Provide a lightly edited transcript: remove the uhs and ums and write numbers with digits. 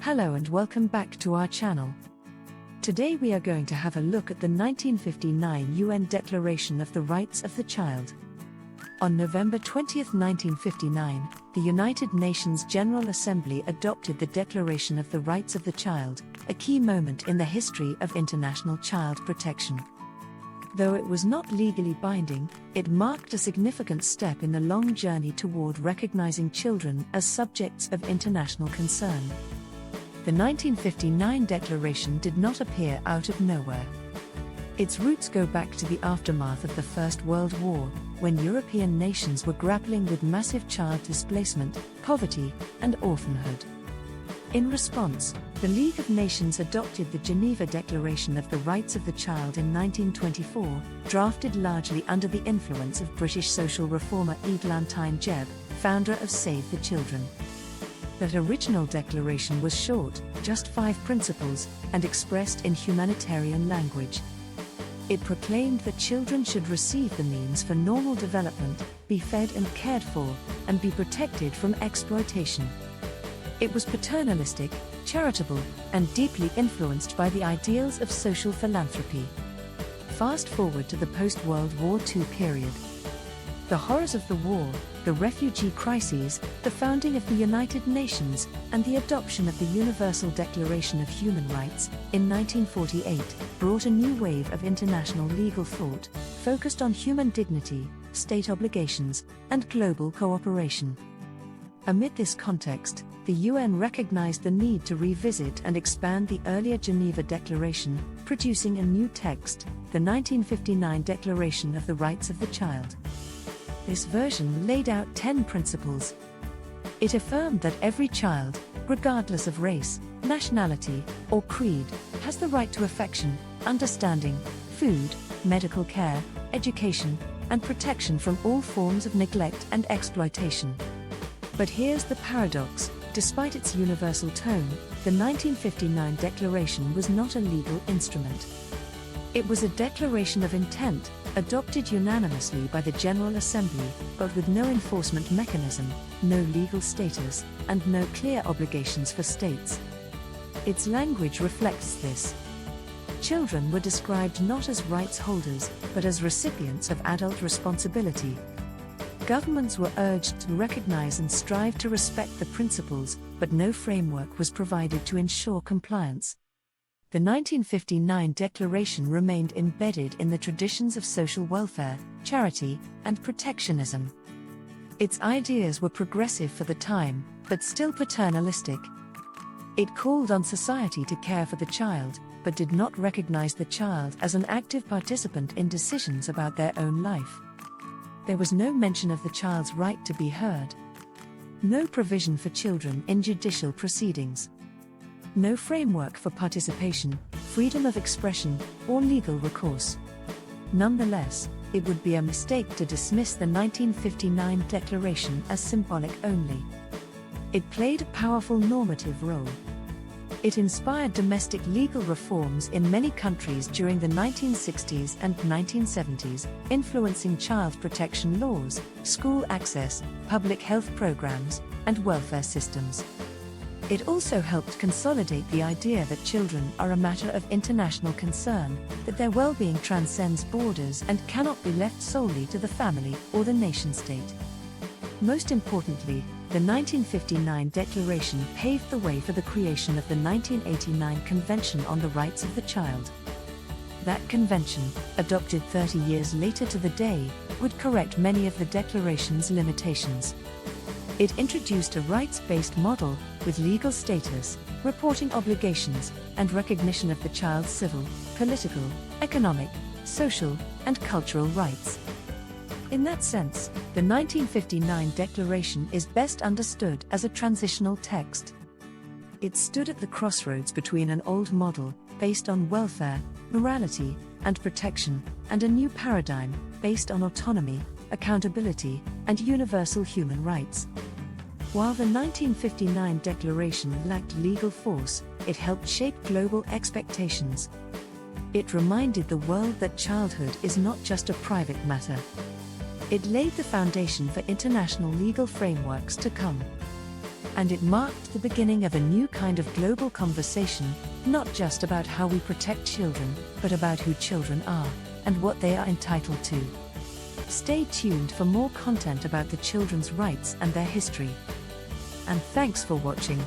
Hello and welcome back to our channel. Today we are going to have a look at the 1959 UN Declaration of the Rights of the Child. On November 20, 1959, the United Nations General Assembly adopted the Declaration of the Rights of the Child, a key moment in the history of international child protection. Though it was not legally binding, it marked a significant step in the long journey toward recognizing children as subjects of international concern. The 1959 declaration did not appear out of nowhere. Its roots go back to the aftermath of the First World War, when European nations were grappling with massive child displacement, poverty, and orphanhood. In response, the League of Nations adopted the Geneva Declaration of the Rights of the Child in 1924, drafted largely under the influence of British social reformer Eglantine Jebb, founder of Save the Children. That original declaration was short, just 5 principles, and expressed in humanitarian language. It proclaimed that children should receive the means for normal development, be fed and cared for, and be protected from exploitation. It was paternalistic, charitable, and deeply influenced by the ideals of social philanthropy. Fast forward to the post-World War II period. The horrors of the war, the refugee crises, the founding of the United Nations, and the adoption of the Universal Declaration of Human Rights in 1948 brought a new wave of international legal thought, focused on human dignity, state obligations, and global cooperation. Amid this context, the UN recognized the need to revisit and expand the earlier Geneva Declaration, producing a new text, the 1959 Declaration of the Rights of the Child. This version laid out 10 principles. It affirmed that every child, regardless of race, nationality, or creed, has the right to affection, understanding, food, medical care, education, and protection from all forms of neglect and exploitation. But here's the paradox: despite its universal tone, the 1959 Declaration was not a legal instrument. It was a declaration of intent, adopted unanimously by the General Assembly, but with no enforcement mechanism, no legal status, and no clear obligations for states. Its language reflects this. Children were described not as rights holders, but as recipients of adult responsibility. Governments were urged to recognize and strive to respect the principles, but no framework was provided to ensure compliance. The 1959 Declaration remained embedded in the traditions of social welfare, charity, and protectionism. Its ideas were progressive for the time, but still paternalistic. It called on society to care for the child, but did not recognize the child as an active participant in decisions about their own life. There was no mention of the child's right to be heard. No provision for children in judicial proceedings. No framework for participation, freedom of expression, or legal recourse. Nonetheless, it would be a mistake to dismiss the 1959 Declaration as symbolic only. It played a powerful normative role. It inspired domestic legal reforms in many countries during the 1960s and 1970s, influencing child protection laws, school access, public health programs, and welfare systems. It also helped consolidate the idea that children are a matter of international concern, that their well-being transcends borders and cannot be left solely to the family or the nation-state. Most importantly, the 1959 Declaration paved the way for the creation of the 1989 Convention on the Rights of the Child. That convention, adopted 30 years later to the day, would correct many of the Declaration's limitations. It introduced a rights-based model, with legal status, reporting obligations, and recognition of the child's civil, political, economic, social, and cultural rights. In that sense, the 1959 Declaration is best understood as a transitional text. It stood at the crossroads between an old model, based on welfare, morality, and protection, and a new paradigm, based on autonomy, accountability, and universal human rights. While the 1959 Declaration lacked legal force, it helped shape global expectations. It reminded the world that childhood is not just a private matter. It laid the foundation for international legal frameworks to come. And it marked the beginning of a new kind of global conversation, not just about how we protect children, but about who children are, and what they are entitled to. Stay tuned for more content about the children's rights and their history. And thanks for watching.